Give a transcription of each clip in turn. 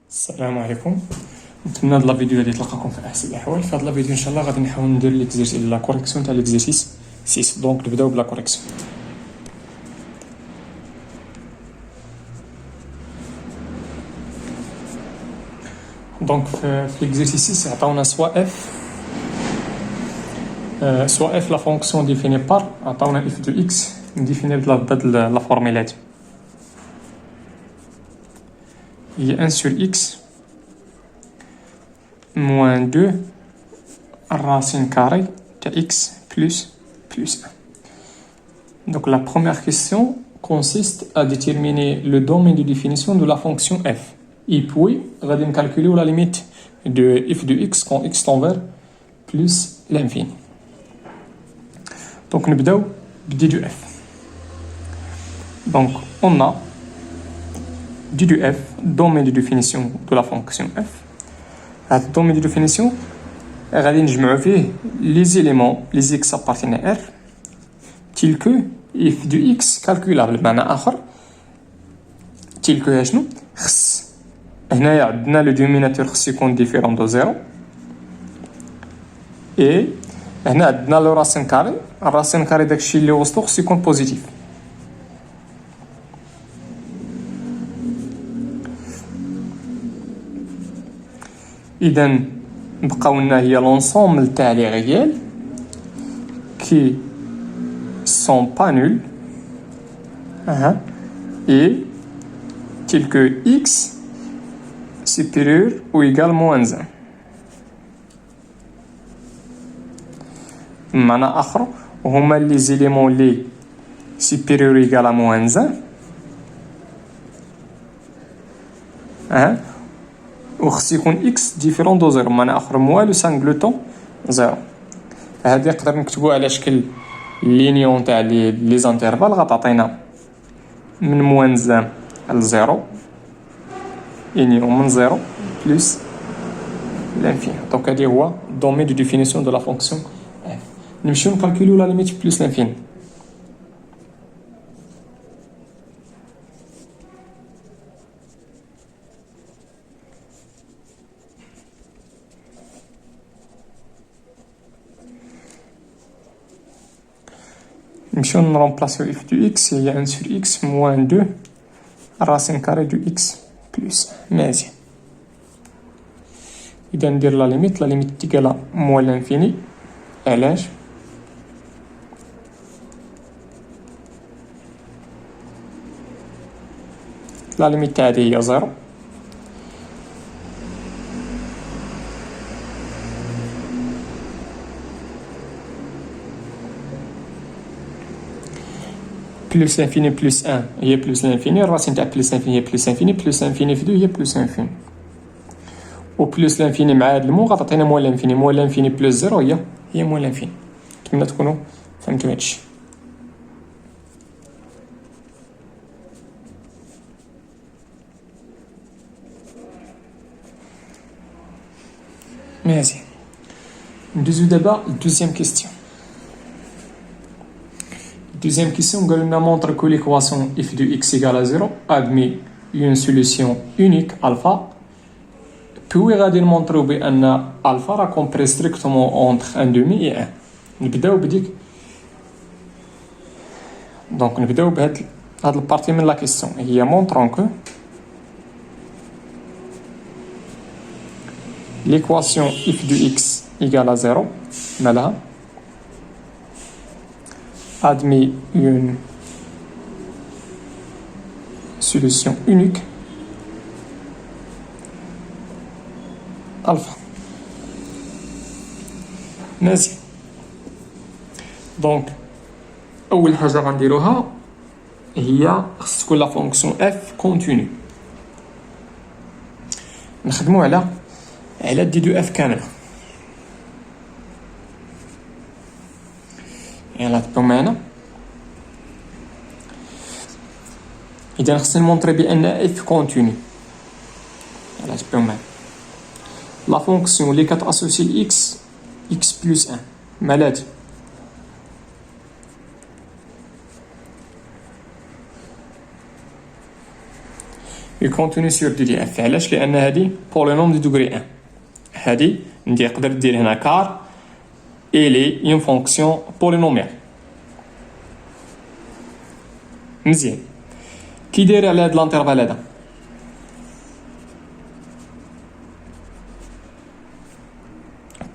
السلام عليكم. نتمنى هاد لا فيديو هادي تلقاكم في احسن الاحوال. في هاد لا فيديو ان شاء الله غادي نحاول ندير ليكزيرسيس لا كوريكسيون تاع ليكزيرسيس 6. دونك نبداو بلا كوريكسيون. دونك في ليكزيرسيس 6 عطاونا سوا اف لا فونكسيون ديفيني بار، عطاونا اف دو اكس نديفيني بهاد لا فورميلات هي 1 sur x moins 2 racine carrée de x plus 1. Donc la première question consiste à déterminer le domaine de définition de la fonction f. Et puis, on va calculer la limite de f de x quand x tend vers plus l'infini. Donc, nous allons d de f. Donc, on a d de f, domaine de définition de la fonction f. À ce domaine de définition, on va ajouter les éléments, les x appartiennent à r, tels que f de x calculable. بمعنى آخر, tels que شنو؟ خص هنايا عندنا le dénominateur خص يكون différent de 0 et هنا عندنا le racine carré. الراسين كاري داكشي اللي وسطو خص يكون بوزيتيف. إذا بقاو لنا هي l'ensemble تاع لي ريال qui sont pas nuls et tel que x supérieur ou égal moins 1. بمعنى آخر هما لي زيليمون لي supérieur ou égal à moins 1 وخص يكون اكس ديفيرون دو زيرو، بمعنى آخر موال لو سانغلوتون زيرو. هادي نقدر نكتبوها على شكل لينيون تاع لي زانترفال غتعطينا من موانز 1 لزيرو يونيون من زيرو بلس لانفيني. دونك هادي هو دومين دو ديفينيسيون دو لا فونكسيون اف. نمشيو نكالكوليو لا ليميت بلس لانفيني. نمشيو نرومبلاسيو اف دو اكس هي 1 sur x moins 2 racine carrée du x plus. مزيان. إذا ندير لا ليميت تيكالا موال لانفيني. علاش؟ لا ليميت تاع هادي هي زيرو بلس l'infini بلس 1 هي بلس l'infini. الراسين تاع بلس l'infini هي بلس l'infini بلس l'infini في 2 هي بلس l'infini و بلس l'infini مع هاد المو غتعطينا موال l'infini. موال l'infini بلس زيرو هي موال l'infini. نتمنى تكونوا فهمتوا هادشي. مزيان. ندوزو دابا الدوزيام كيستيون. Deuxième question, on montre que l'équation f de x égale à 0 admet une solution unique alpha. Puis on va montrer que alpha est compris strictement entre 1,5 et 1. نبداو بديك. Donc نبداو بهاد البارتي من لا كيستيون هي montrant que l'équation f de x égale à 0 مالها admet une solution unique alpha. ماشي. دونك اول حاجه غنديروها هي خص تكون لا فونكسيون اف كونتينيو. نخدمو على دي دو اف كامله. يلا تبقاو معنا. إذا خصني نمونطري بأن اف كونتينيو. يلا تبقاو معنا. لا فونكسيون اللي كتاسوسي لاكس اكس بلس 1 مالات يكونتيني سور دي دي اف. علاش؟ لان هادي بولينوم دي دوغري 1. هادي نقدر دير هنا كار الي اون فونكسيون بولينوميال. مزيان. كي داير على هاد لانترفال هذا؟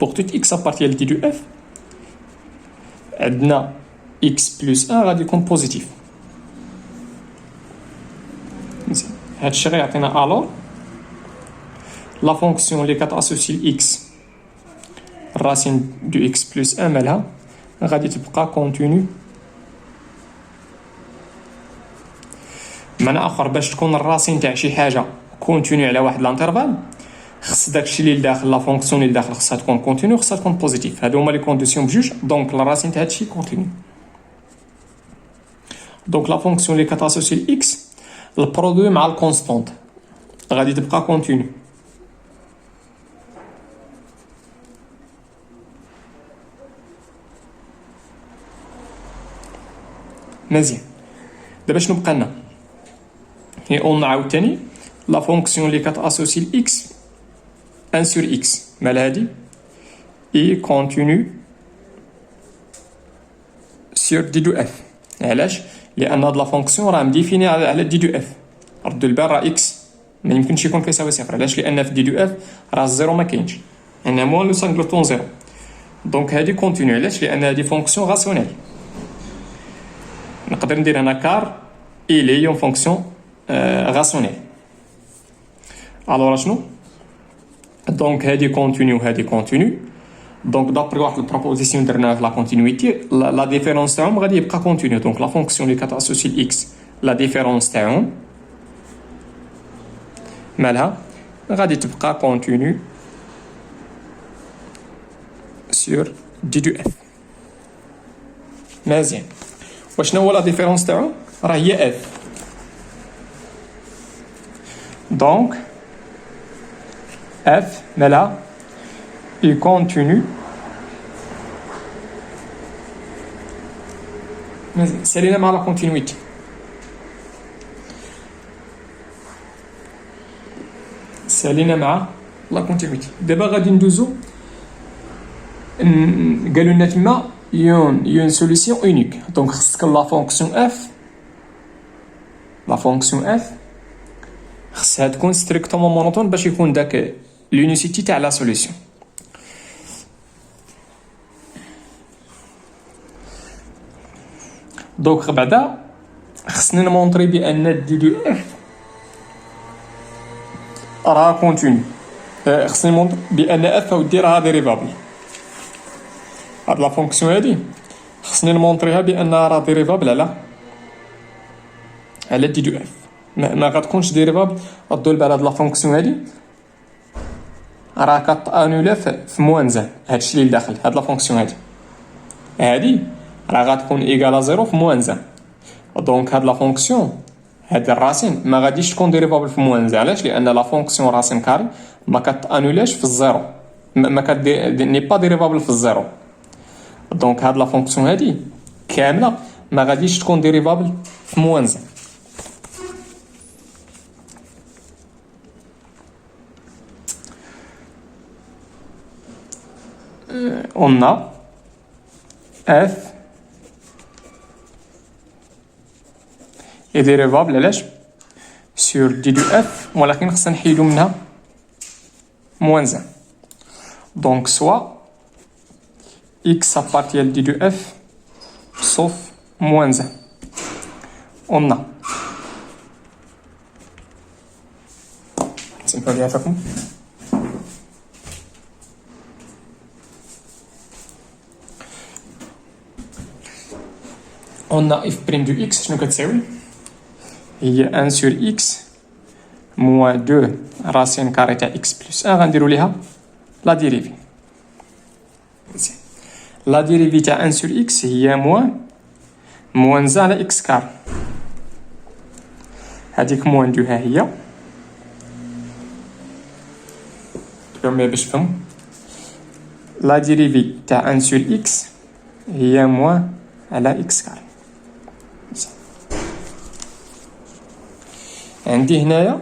pour tout x appartient à du f عندنا x plus 1 غادي يكون بوزيتيف. مزيان. هادشي غيعطينا الور لا فونكسيون اللي كتاسوسي x الراسين دو x plus 1 مالها غادي تبقى كونتينيو. معنى اخر باش تكون الراسين تاع شي حاجه كونتينيو على واحد لانترفال خص داكشي اللي داخل لا فونكسيون اللي داخل خصها تكون كونتينيو خصها تكون بوزيتيف. هادو هما لي كونديسيون بجوج. دونك الراسين تاع هادشي كونتينيو. دونك لا فونكسيون اللي كتاسوسي الاكس البرودوي مع الكونستانت غادي تبقى كونتينيو. مزيان. دابا شنو بقى لنا؟ هي اون عاوتاني لا فونكسيون اللي كتاسوسي الاكس 1 sur x مال هادي اي كونتينيو سور دي دو اف. علاش؟ لان هاد لا فونكسيون راه مديفيني على دي دو اف. ردوا البال راه اكس ما يمكنش يكون كيساوي صفر. علاش؟ لان في دي دو اف راه الزيرو ما كاينش، ان موان لو سانغلوتون زيرو. دونك هادي كونتينيو. علاش؟ لان هادي فونكسيون راسيونيل. نقدر ندير هنا كار الي اون فونكسيون راسيونيل. الوغ شنو؟ دونك هادي كونتينيو هادي كونتينيو. دونك دابري واحد البروبوزيسيون درناها في لا كونتينيتي لا ديفيرونس تاعهم غادي يبقى كونتينيو. دونك لا فونكسيون اللي كتاسوسي الاكس لا ديفيرونس تاعهم مالها غادي تبقى كونتينيو سور دي دو اف. مزيان. وشنو هو لا ديفيرونس تاعهم؟ راه هي اف. دونك f مالها il continue سالينا مع لا كونتينيتي. سالينا مع لا كونتينيتي. دابا غادي ندوزو قالوا لنا تما يون سوليسيون اونيك. دونك خصك لا فونكسيون f لا فونكسيون f خصها تكون ستريكتومون مونوتون باش يكون داك لونيسيتي تاع لا سوليسيون. دونك بعدا خصني نمونطري بان دي دو اف راه كونتينيو. خصني نمونطري بان اف ودي راه ديريفابل. هاد لا فونكسيون هادي خصني نمونطريها بانها راه ديريفابل على دي دو اف. ما غتكونش ديريفابل. ردوا البال هاد لا فونكسيون هادي راه كتانولا في موان. هادشي اللي داخل هاد لا فونكسيون هادي راه غتكون ايكالا زيرو في موان. دونك هاد لا فونكسيون هاد الراسين ما غاديش تكون ديريفابل في موان. علاش؟ لان لا فونكسيون راسين كاري ما كتانولاش في الزيرو، ما ني با ديريفابل في الزيرو. دونك هاد لا فونكسيون هادي كامله ما غاديش تكون ديريفابل في موان. on a f est dérivable علاش sur d du f ولكن خصنا نحيدو منها moins 1. donc soit x appartient à d du f sauf moins 1. on a نسمحوا لي عافاكم. on a f prime de x شنو كتساوي؟ هي 1 sur x moins 2 racine carrée تاع x plus 1 غنديرو ليها لا ديريفي. لا ديريفي تاع 1 sur x هي moins 1 على x كار. هذيك moins 2 ها هي تفهموا باش تفهموا. لا ديريفي تاع 1 sur x هي moins على x كار. عندي هنايا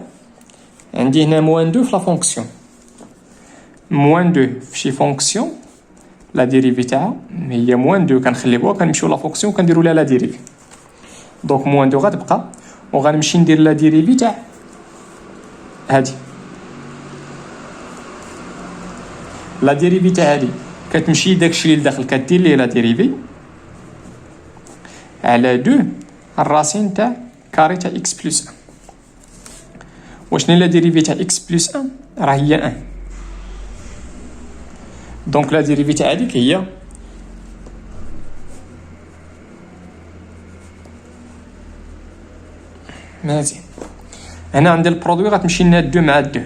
عندي هنا موان 2 في لا فونكسيون. موان 2 في شي فونكسيون لا ديريفي تاعها هي موان 2، كنخليوها كنمشيو لا فونكسيون كنديروا لها لا ديريفي. دونك موان 2 غتبقى، وغنمشي ندير لا ديريفي تاع هادي. لا ديريفي تاع هادي كتمشي داكشي اللي لداخل كدير ليه لا ديريفي على 2 الراسين تاع كاري تاع اكس بلس 1. وشنو لا ديريفي تاع اكس بلس 1؟ راه هي 1. دونك لا ديريفي تاع هاديك هي مزيان. هنا عندي البرودوي غتمشي لنا 2 مع 2،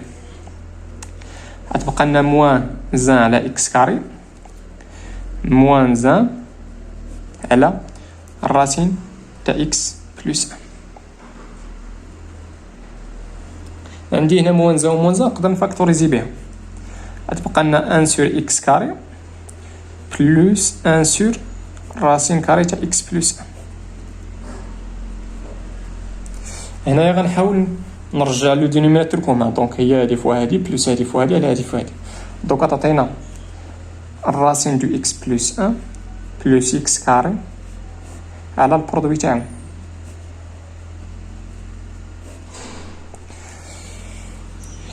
غتبقى لنا موان زان على اكس كاري موان زان على الراسين تاع اكس بلس 1. عندي هنا موان زان وموان زان نقدر نفاكتوريزي بها، غتبقى لنا 1 سور اكس كاري بلس 1 سور راسين كاري تاع اكس بلس 1. هنايا غنحاول نرجع لو دينوميناتور كومان، دونك هي هادي فوا هادي بلس هادي فوا هادي على هادي فوا هادي. دونك غتعطينا الراسين دو اكس بلس 1 بلس اكس كاري على البرودوي تاعهم.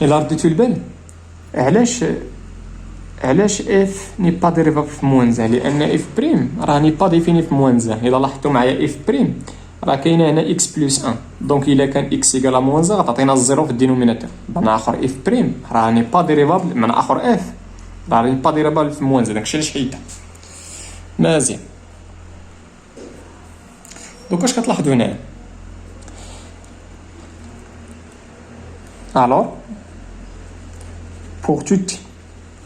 إلا رديتو البال علاش اف ني با ديريفابل في موان زان؟ لان اف بريم راه ني با ديفيني في موان زان. الا لاحظتوا معايا اف بريم راه كاينه هنا اكس بلس 1، دونك الا كان اكس ايكال موان زان غتعطينا الزيرو في الدينوميناتور. بمعنى اخر اف بريم راه ني با ديريفابل، بمعنى اخر اف راه ني با ديريفابل في موان زان. داكشي علاش حيدها. مزيان. دونك واش كتلاحظوا هنا؟ alors pour tout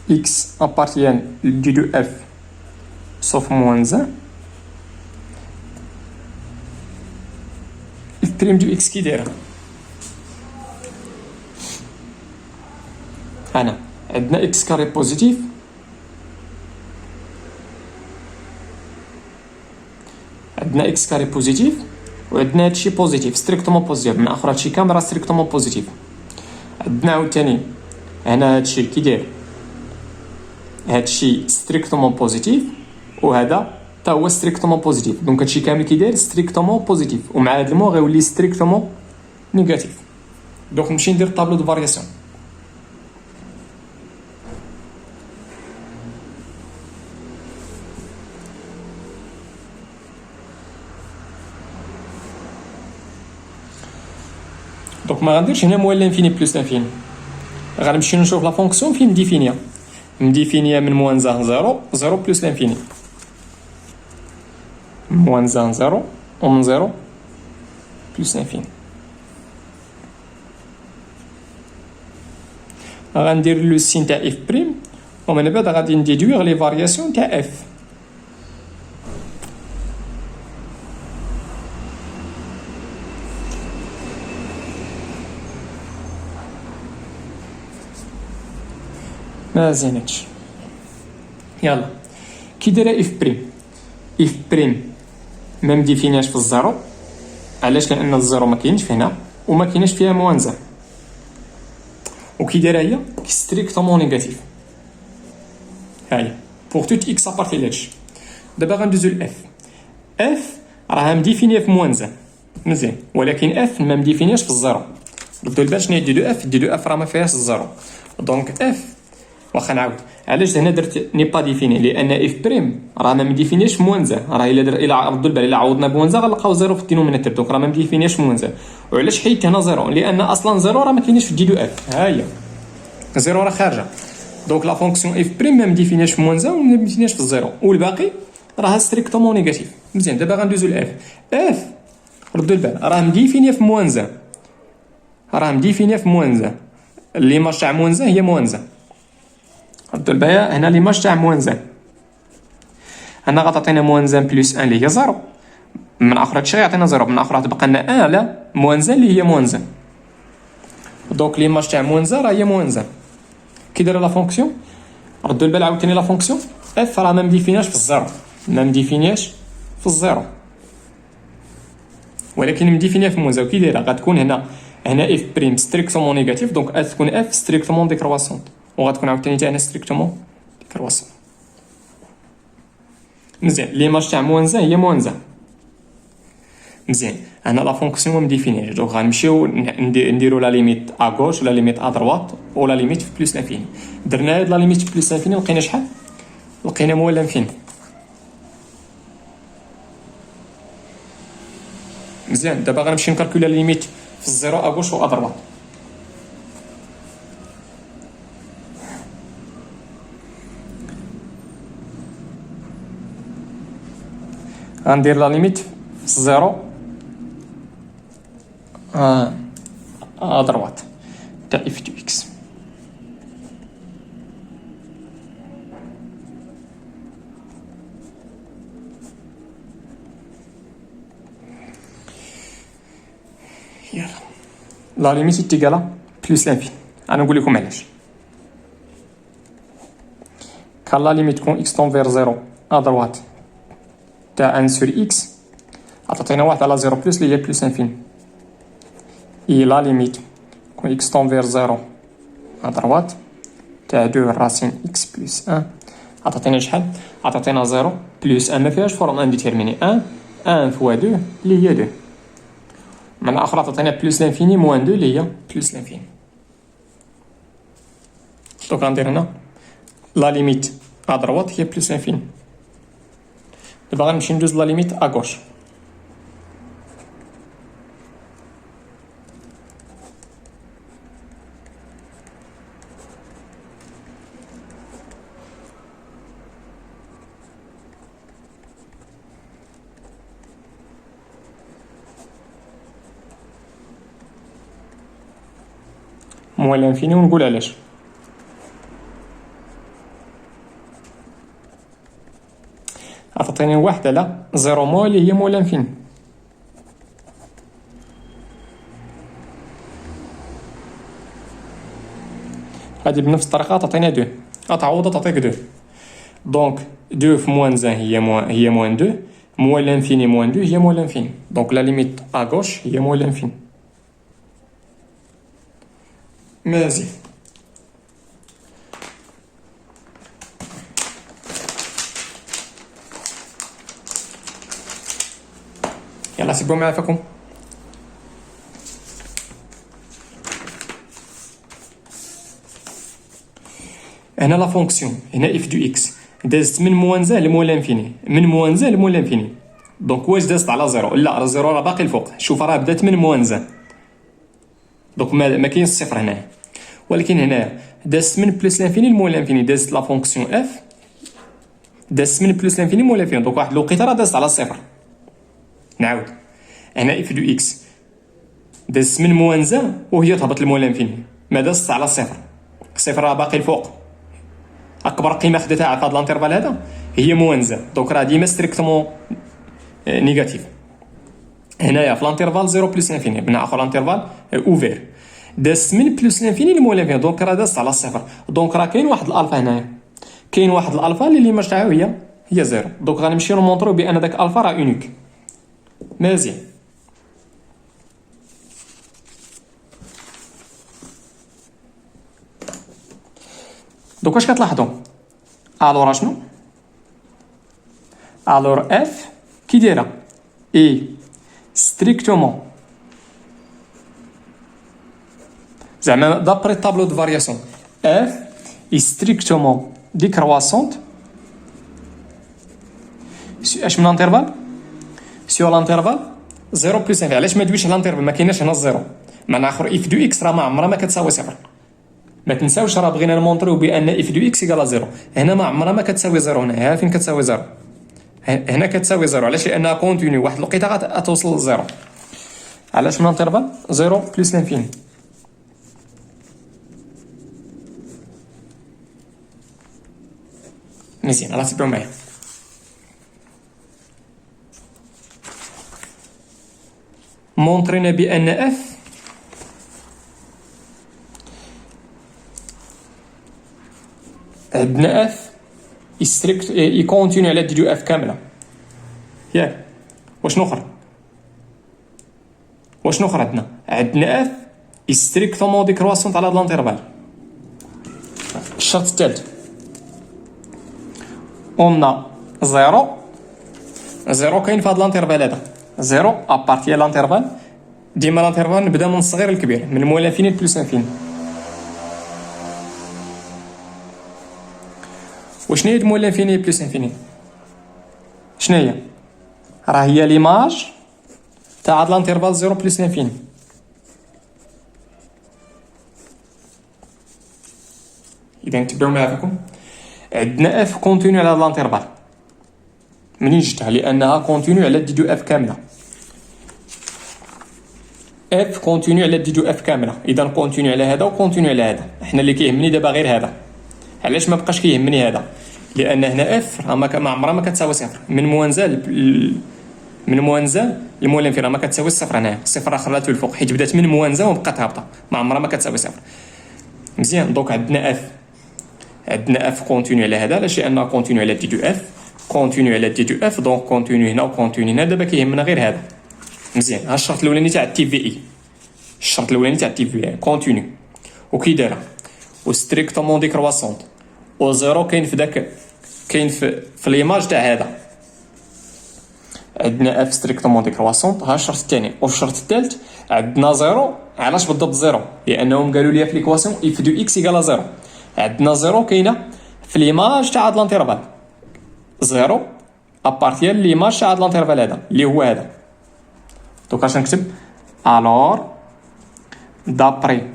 x appartient du de f sauf moins 1 f prime du x كي دايره. انا عندنا x كاري بوزيتيف عندنا x كاري بوزيتيف وعندنا هادشي بوزيتيف ستريكتومون بوزيتيف. من اخر هادشي كامل راه ستريكتومون بوزيتيف. عندنا عاوتاني هنا هادشي كي داير هادشي ستريكتومون بوزيتيف وهذا تا هو ستريكتومون بوزيتيف. دونك هادشي كامل كي داير ستريكتومون بوزيتيف، ومع هاد المو غيولي ستريكتومون نيجاتيف. دونك نمشي ندير طابلو دو فارياسيون. دونك ما غنديرش هنا موال لانفيني بلس لانفيني، غنمشي نشوف لا فونكسيون فين مديفينيا من موان زان زيرو زيرو بلس لانفيني. موان زان زيرو ومن زيرو بلس لانفيني. غندير لو سين تاع اف بريم ومن بعد غادي نديدويغ لي فارياسيون تاع اف. ما زينتش. يلا كي دايره اف بريم؟ اف بريم ما مديفيناش في الزيرو. علاش؟ لان الزيرو ما كاينش في هنا وما كاينش فيها موان زان. وكي دايره هي ستريكتومون نيجاتيف. هاهي بوغ توت اكس ابارتي لهادشي. دابا غندوزو لاف. اف راها مديفينيه في موان زان مزيان، ولكن اف ما مديفينياش في الزيرو. ردوا البال شنو هي دي دو اف؟ دي دو اف راه ما فيهاش الزيرو. دونك اف واخا نعاود علاش هنا درت ني با ديفيني؟ لان اف بريم راه ما مديفينيش موان زان. راه الا ردوا البال الا عوضنا بوان زان غنلقاو زيرو في الدينوميناتور، دونك راه ما مديفينيش موان زان. وعلاش حيدت هنا زيرو؟ لان اصلا زيرو راه ما كاينش في دي دو اف. ها هي زيرو راه خارجه. دونك لا فونكسيون اف بريم ما مديفينيش موان زان وما مديفينيش في الزيرو، والباقي راه ستريكتومون نيجاتيف. مزيان. دابا غندوزو لاف. اف ردوا البال راه مديفينيه في موان زان، راه مديفينيه في موان زان. ليماج تاع موان زان هي موان زان. ردوا البال هنا ليماج تاع موان زان، هنا غتعطينا موان زان بلس 1 اللي هي زيرو. من اخر هادشي غيعطينا زيرو، من اخر غتبقى لنا 1 على موان زان اللي هي موان زان. دونك ليماج تاع موان زان راه هي موان زان. كي دايره لا فونكسيون؟ ردوا البال عاوتاني لا فونكسيون اف راه ما مديفيناش في الزيرو، ما مديفيناش في الزيرو، ولكن مديفينيه في موان زان. كي دايره؟ غتكون هنا هنا اف بريم ستريكتومون نيجاتيف، دونك غتكون اف ستريكتومون ديكرواسونت، وغتكون عاوتاني حتى هنا ستريكتومون ديكرواسونت. مزيان ليماج تاع موان زان هي موان زان. مزيان هنا لا فونكسيون مديفينيش، دونك غنمشيو نديرو لا ليميت ا غوش ولا ليميت ا دروات ولا ليميت في بلس لانفيني. درنا هاد لا ليميت في بلس لانفيني لقينا شحال؟ لقينا موال لانفيني. مزيان دابا غنمشي نكالكولا ليميت في الزيرو ا غوش و ا دروات. غندير لا ليميت في الزيرو ا دروات تاع اف دو اكس. يلا لا ليميت تيغالا بلس لانفين. انا نقول لكم علاش. كان لا ليميت كون اكس طون فير زيرو ا دروات تاع ان سور اكس عطاتينا واحد على زيرو بلس اللي هي بلس انفين. اي لا ليميت كون اكس طون فير زيرو ا دروات تاع دو راسين اكس بلس ان عطاتينا شحال؟ عطاتينا زيرو بلس ان ما فيهاش فورم انديتيرميني. ان فوا دو اللي هي دو. من الاخر عطاتينا بلس لانفيني موان دو اللي هي بلس لانفيني. دونك غندير هنا لا ليميت ا دروات هي بلس لانفيني. دابا غنمشي ندوز لا ليميت ا غوش. موال لانفيني ونقول علاش. عطاتيني واحد على زيرو مو اللي هي موال لانفيني. هادي بنفس الطريقه تعطينا دو، تعوض تعطيك دو. دونك دو في موان زان هي موان دو، موال لانفيني موان دو هي موال لانفيني. دونك لا ليميت ا غوش هي موال لانفيني. مزيان يلا سيبو معايا فيكم. هنا لا فونكسيون هنا اف دو اكس دازت من موان زان لموال لانفيني، من موان زان لموال لانفيني. دونك واش دازت على زيرو؟ لا راه زيرو راه باقي الفوق. شوف راه بدات من موان زان، دونك ما كاينش الصفر هنايا. ولكن هنا دازت من بلس لانفيني لموال لانفيني، دازت لا فونكسيون اف دازت من بلس لانفيني لموال لانفيني. دونك واحد الوقيته راه دازت على الصفر. نعاود هنا اف دو اكس دازت من موان زان وهي تهبط لموال لانفيني، ما دازت على الصفر. الصفر راه باقي الفوق. اكبر قيمه خديتها في هذا الانترفال هذا هي موان زان، دونك راه ديما ستريكتومون نيجاتيف. هنايا في الانترفال 0 بلس انفيني بنا اخر انترفال اوفير داز من بلس لانفيني لموال لانفيني، دونك راه داز على الصفر. دونك راه كاين واحد الالفا هنايا، كاين واحد الالفا اللي ما تاعو هي زيرو. دونك غنمشيو نمونطرو بان داك الفا راه اونيك. مزيان دوك واش كتلاحظوا؟ الور شنو؟ الور اف كي دايره اي ستريكتومون زعما دابري طابلو دو فارياسيون اف اي ستريكتومون ديكرواسونت اش من انترفال سيو لانترفال 0 بلس 1. علاش ما دويش الانترفال؟ ما كايناش هنا الزيرو. معنى اخر اف دو اكس راه ما عمرها ما كتساوي صفر. ما تنساوش راه بغينا نمونطريو بان اف دو اكس ايكال زيرو. هنا ما عمرها ما كتساوي زيرو. هنا فين كتساوي زيرو؟ هنا كتساوي زيرو. علاش؟ لانها كونتيني واحد الوقيته غتوصل لزيرو. علاش من انترفال 0 بلس لانفيني. مزيان راه تبعوا معايا. مونطرينا بان اف عندنا اف يستريكت يكونتيني على دي اف كامله ياك. واش نخر عندنا اف ستريكتومون ديكرواسونت على هاد لانترفال. الشرط الثالث قلنا زيرو كاين في هاد لانترفال هذا، زيرو ابارتي لانترفال. ديما لانترفال نبدا من الصغير للكبير، من موال انفيني بلس انفيني. وشنو هي موال انفيني بلس انفيني؟ شنو هي؟ راه هي ليماج تاع هاد لانترفال زيرو بلس انفيني. اذا نتبعوا معاكم، عندنا اف كونتينيو على هاد لانترفال منين جبتها؟ لانها كونتينيو على دي دو اف كامله. اف كونتينيو على دي دو اف كامله، اذا كونتينيو على هذا وكونتينيو على هذا. احنا اللي كيهمني دابا غير هذا. علاش ما بقاش كيهمني هذا؟ لان هنا اف راه ما عمرها ما كتساوي صفر. من موانزه المول انفيني راه ما كتساوي الصفر. هنا الصفر راه خلاتو الفوق حيت بدات من موانزه وبقات هابطه، ما عمرها ما كتساوي صفر. مزيان. دونك عندنا اف كونتينيو على هذا، علاش؟ لانها كونتينيو على دي دو اف، كونتينيو على دي دو اف، دونك كونتينيو هنا وكونتينيو هنا. دابا كيهمنا غير هذا. مزيان. ها الشرط الاولاني تاع التي في اي، الشرط الاولاني تاع التي في اي كونتينيو وكي دايره وستريكتومون ديكرواسونت وزيرو كاين في داك، كاين في ليماج تاع هذا. عندنا اف ستريكتومون ديكرواسونت. ها الشرط الثاني. والشرط الثالث عندنا زيرو. علاش بالضبط زيرو؟ لانهم قالوا لي في ليكواسيون اف دو اكس ايكال زيرو. عندنا زيرو كاينه في ليماج تاع هاد لانترفال، زيرو ابارتيال ليماج تاع هاد لانترفال هذا اللي هو هذا. دونك اش نكتب؟ الور دابري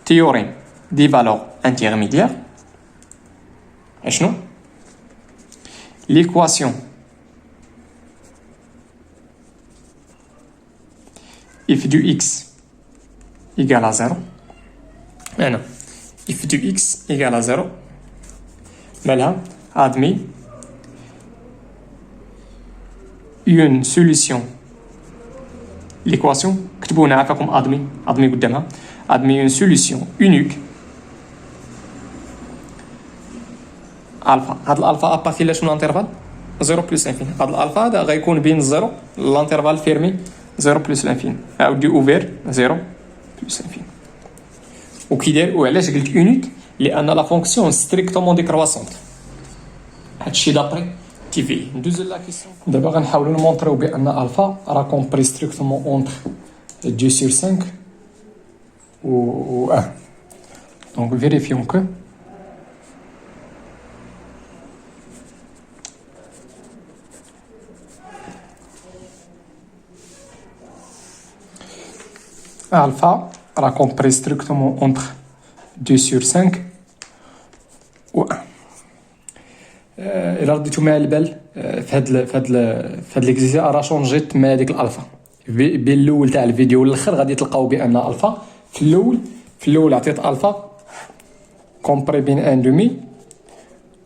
تيوريم دي فالور انترميديير، اشنو؟ ليكواسيون if du x égale à 0. هنا if du x égale à 0 مالها؟ admis une solution. l'équation كتبوا هنا عافاكم admis قدامها. admis une solution unique الفا. هاد الالفا ابارتي لا شنو الانترفال 0 بلس انفيني. هاد الالفا هذا غيكون بين الزيرو الانترفال فيرمي 0 بلس الانفيني او دي اوفير 0 بلس انفيني. وكي داير؟ وعلاش قلت يونيك؟ لان لا فونكسيون ستريكتومون ديكرواسونت. هادشي دابري تي في. ندوز لا كيسيون. دابا غنحاولوا نمونطريو بان الفا راه كومبري ستريكتومون اونتر 2 sur 5 و 1. دونك فيريفيون كو alpha rah compris strictement entre 2 sur 5 و 1. إلا رديتو معايا البال في هاد ليكزيزي راه شونجيت مع هاديك الالفا بين الاول تاع الفيديو والاخر. غادي تلقاو بان الفا في الاول عطيت الفا كومبري بين 1 دومي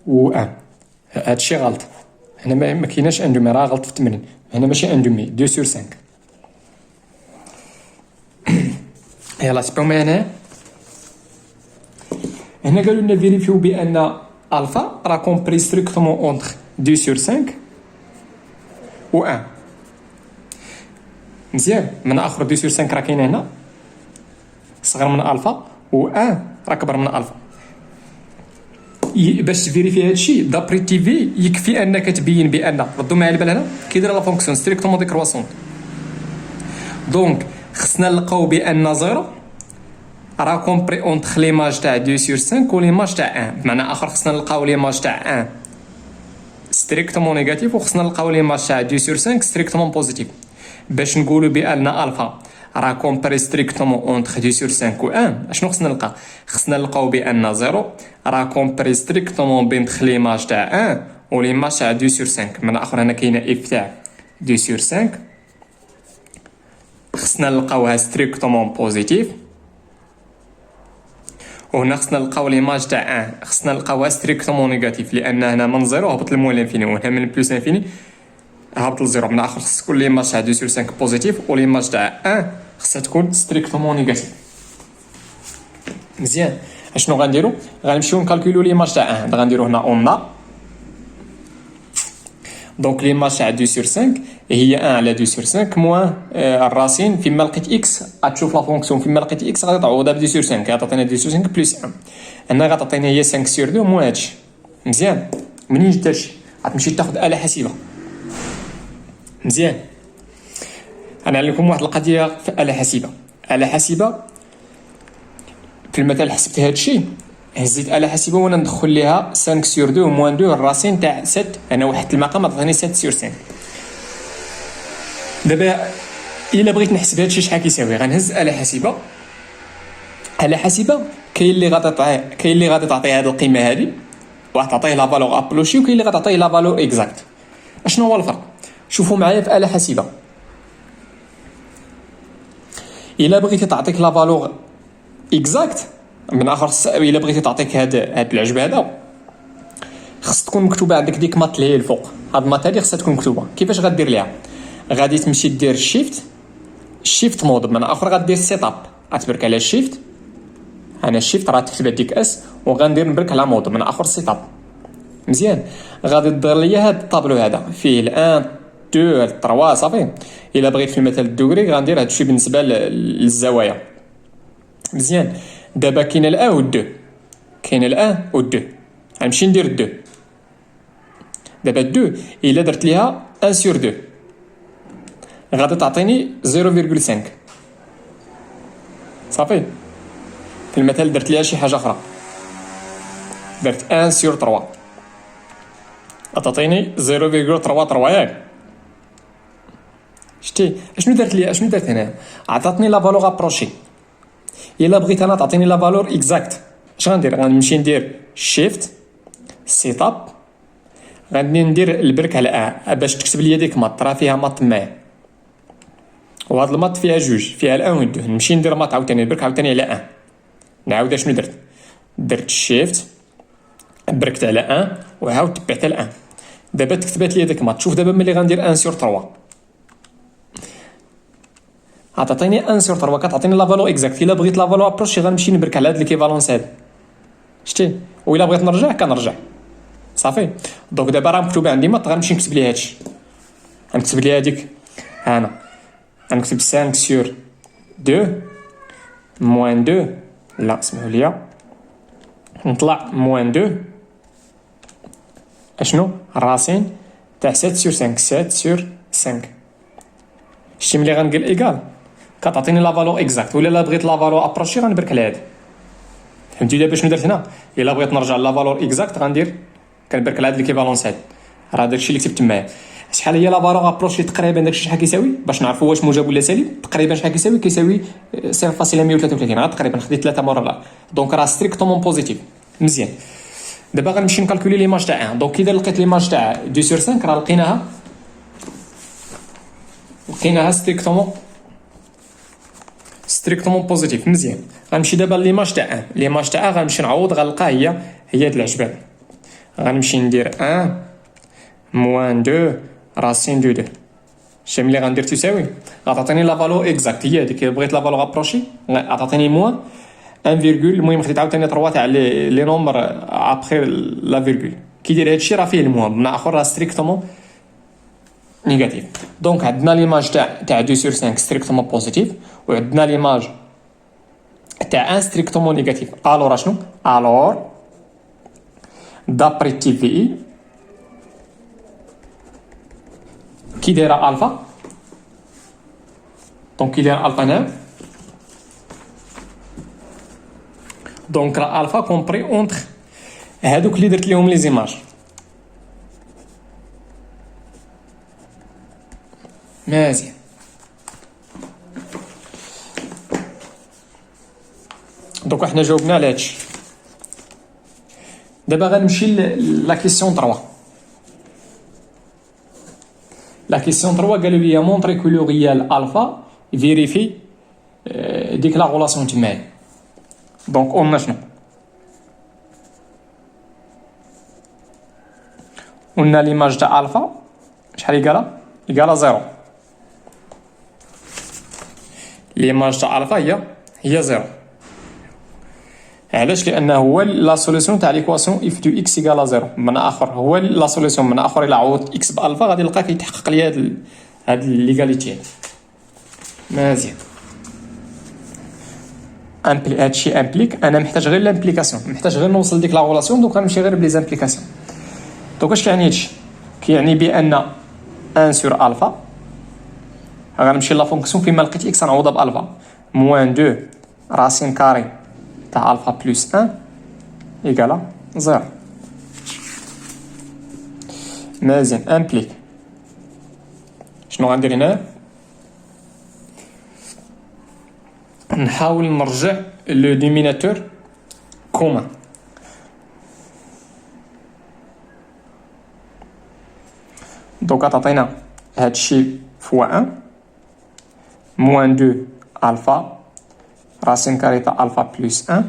و 1. هادشي غلط. هنا ما كايناش 1 دومي، راه غلط في 80. هنا ماشي 1 دومي 2 sur 5. يلا سبقوا معنا. هنا قالوا لنا فيريفيو بان الفا راه كومبري ستريكتومون اونتر 2 sur 5 و 1. مزيان. من اخر 2 sur 5 راه كاينه هنا صغر من الفا، و 1 راه كبر من الفا. باش تفيريفي هادشي دابري تي في يكفي انك تبين بان، ردوا معايا البال هنا كي دايره لا فونكسيون ستريكتومون ديكرواسونت. دونك خصنا نلقاو بان زيرو راه كومبري اونتر ليماج تاع 2 sur 5 و ليماج تاع 1. بمعنى اخر خصنا نلقاو ليماج تاع 1 ستريكتومون نيجاتيف، وخصنا نلقاو ليماج تاع 2 sur 5 ستريكتومون بوزيتيف. باش نقولوا بان الفا راه كومبري ستريكتومون اونتر 2 sur 5 و 1، اشنو خصنا نلقى؟ خصنا نلقاو بان زيرو راه كومبري ستريكتومون بين ليماج تاع 1 و ليماج تاع 2 sur 5. من اخر هنا كاينه اف تاع 2 sur 5 خصنا نلقاوها ستريكتومون بوزيتيف، وهنا خصنا نلقاو ليماج تاع 1 خصنا نلقاوها ستريكتومون نيجاتيف، لان هنا من زيرو هبط لموال انفيني، وهنا من بلس انفيني هبط لزيرو. من اخر خص تكون ليماج تاع 2 sur 5 بوزيتيف، وليماج تاع 1 خصها تكون ستريكتومون نيجاتيف. مزيان. اشنو غنديرو؟ غنمشيو نكالكولو ليماج تاع 1. غنديرو هنا اون دونك ليماج تاع 2 سور 5 هي 1 على 2 سور 5 موان الراسين فيما لقيت اكس غتشوف لا فونكسيون فيما لقيت اكس غادي تعوضها ب 2 سور 5 غتعطينا 2 سور 5 بلس 1 هنا غتعطينا هي 5 سور 2 موان هادشي مزيان. منين جبت هادشي غتمشي تاخد آلة حاسبة مزيان. انا لكم واحد القضيه في آلة حاسبة. آلة حاسبة في المثال حسبت هادشي هزيت آلة حاسبة وانا ندخل ليها 5 سور 2 موان 2 الراسين تاع 7 انا وحدت المقام عطاني 7 سور 5. دابا الا بغيت نحسب هادشي شحال كيساوي غنهز آلة حاسبة. آلة حاسبة كاين اللي غادي تعطي هاد القيمة هادي وغتعطيه لا فالور ابلوشي وكاين اللي غتعطيه لا فالور اكزاكت. اشنو هو الفرق؟ شوفوا معايا في آلة حاسبة الا بغيتي تعطيك لا فالور اكزاكت من اخر الا بغيتي تعطيك هاد العجب هذا خص تكون مكتوبه عندك ديك مات اللي هي الفوق. هاد مات هادي خصها تكون مكتوبه. كيفاش غدير ليها؟ غادي تمشي دير شيفت مود من اخر غدير سيت اب غتبرك على الشيفت. انا الشيفت راه تكتب ديك اس وغندير نبرك على مود من اخر سيت اب مزيان. غادي دير ليا هاد الطابلو هذا فيه 1 2 3 صافي. الا بغيت في المثال الدوغري غندير هادشي بالنسبه للزوايا مزيان. دابا كاين الان و 2 كاين الان و 2 غنمشي ندير 2 دابا 2 الا درت ليها 1 سور 2 غادي تعطيني 0.5 صافي. في المثال درت ليها شي حاجه اخرى درت 1 سور 3 غتعطيني 0.33 ياك شتي اشنو درت هنا عطاتني لا فالور ابروشي. الا بغيت انا تعطيني لا فالور اكزاكت اش غندير؟ غنمشي ندير شيفت سيت اب غادي ندير البرك على باش تكتب لي ديك مات راه فيها مات معايا وهاد المات فيها جوج فيها الان و 2 نمشي ندير مات عاوتاني البرك عاوتاني على 1 نعاود شنو درت شيفت بركت على 1 وعاود تبعت على 1 دابا تكتبات لي ديك مات. شوف دابا ملي غندير 1 سور 3 عطاتيني 1 سور 3 كتعطيني لا فالور اكزاكت. الا بغيت لا فالور ابروشي غنمشي نبرك على هاد ليكيفالونس هذا شتي وإلا بغيت نرجع كنرجع صافي. دونك دابا راه مكتوبه عندي مات غنمشي نكتب ليها هادشي غنكتب ليها هاديك انا غنكتب 5 سور 2 موان 2 لا سمحوا لي نطلع موان 2 اشنو الراسين تاع 7 سور 5 7 سور 5 شتي ملي غنقول ايكال كتعطيني لا فالور اكزاكت. ولا لا بغيت لا فالور ابروشي غنبرك على هادي فهمتي. دابا شنو درت هنا الا بغيت نرجع لا فالور اكزاكت غندير كنبرك على هاد ليكيفالونس هادي راه داكشي اللي كتبت تمايا. شحال هي لا فالور ابروشي تقريبا داكشي شحال كيساوي باش نعرفوا واش موجب ولا سالب تقريبا شحال كيساوي 0.133 راه تقريبا خديت 3 مرات دونك راه ستريكتومون بوزيتيف مزيان. دابا غنمشي نكالكولي ليماج تاع 1 دونك اذا لقيت ليماج تاع 2 سور 5 راه لقيناها ستريكتومون بوزيتيف مزيان. غنمشي دابا ليماج تاع 1 ليماج تاع 1 غنمشي نعوض غنلقى هي هاد العجبه غنمشي ندير 1 موان 2 راسين دو 2 شتي ملي غندير تساوي غتعطيني لا فالور اكزاكت هي هذيك. بغيت لا فالور ابروشي غتعطيني موان 1 فيرغول المهم خديت عاوتاني 3 تاع لي نومبر ابخي لا فيرغول كي داير هادشي راه فيه الموان من اخر راه ستريكتومون نيجاتيف. دونك عندنا ليماج تاع 2 سور 5 ستريكتومون بوزيتيف وعندنا ليماج تاع 1 ستريكتومون نيجاتيف. الور شنو الور دابري تي في اي كي دايره الفا دونك كي دايره الفا نعم دونك راه الفا كومبري اونتر هادوك اللي درت لهم لي زيماج مزيان. دونك حنا جاوبنا على هادشي. دابا غنمشي لا كيسيون 3. لا كيسيون 3 قالوا لي مونطري كو لو ريال الفا فيريفي ديك لا غولاسيون تمايا. دونك قلنا شنو قلنا ليماج تاع الفا شحال يقال 0 ليماج تاع الفا هي 0 علاش؟ لانه هو لا سوليسيون تاع ليكواسيون اف دو اكس ايكال زيرو، من اخر هو لا سوليسيون من اخر الى عوض اكس بالفا غادي نلقى كيتحقق لي هاد ليغاليتي. مزيان. هادشي امبليك، انا محتاج غير لامبليكاسيون، محتاج غير نوصل ديك لا غولاسيون. دوك غنمشي غير بلي زامبليكاسيون. دوك اش كيعني هادشي؟ كيعني بان 1 سور الفا غنمشي لا فونكسيون فيما لقيت اكس نعوضها بالفا موان 2 راسين كاري تاع الفا بلس 1 ايكالا زيرو. مزيان. امبليك شنو غندير هنا؟ نحاول نرجع لو ديميناتور كومان. دوكا تعطينا هادشي فوا 1 موان 2 الفا راسين كاري تاع الفا بلس 1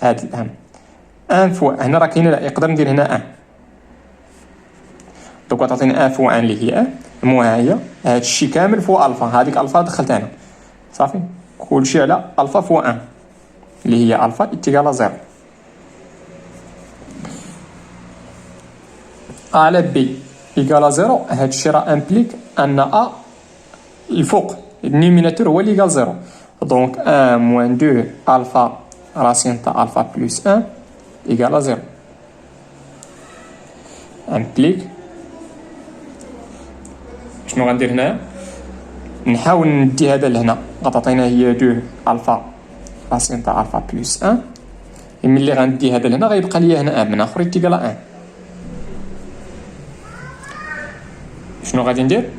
هاد الان 1 فوا هنا راه كاين، لا يقدر ندير هنا 1. دوكا تعطينا 1 فوا 1 اللي هي المهم هي هادشي كامل فوا الفا، هذيك الفا دخلت هنا صافي، كلشي على الفا فوا 1 اللي هي الفا ايكالا زيرو. على بي ايكالا زيرو، هادشي راه امبليك ان ا الفوق النيميناتور هو اللي ايكال زيرو. دونك 1 موان 2 الفا راسين تاع الفا بلس 1 ايكالا زيرو. امبليك شنو غندير هنا؟ نحاول ندي هذا لهنا، غتعطينا هي 2 الفا راسين تاع الفا بلس 1. ملي غندي هذا لهنا غيبقى ليا هنا 1 من اخر ايكالا 1. شنو غادي ندير؟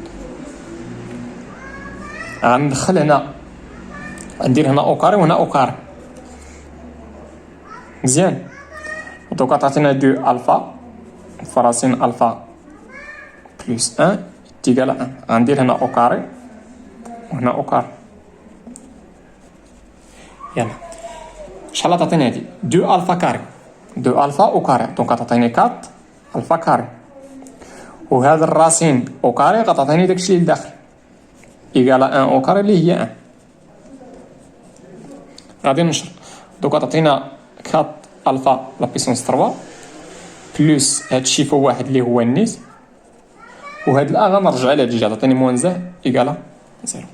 غندخل هنا، ندير هنا او كاري وهنا او كاري. مزيان. دوكا تعطينا 2 الفا فراسين الفا بلس 1 ايكالا 1. غندير هنا او كاري وهنا او كاري. يلا شحال تعطينا هادي؟ 2 الفا كاري 2 الفا او كاري، دونك تعطيني 4 الفا كاري، وهذا الراسين او كاري غتعطيني داكشي اللي لداخل ايكالا 1 او كاري اللي هي 1. غادي نشر. دوكا تعطينا 4 الفا لا بيسونس 3 بلس هادشي فوق واحد اللي هو النيت، وهاد الان غنرجع على هاد الجهه تعطيني موان زه ايكالا زيرو.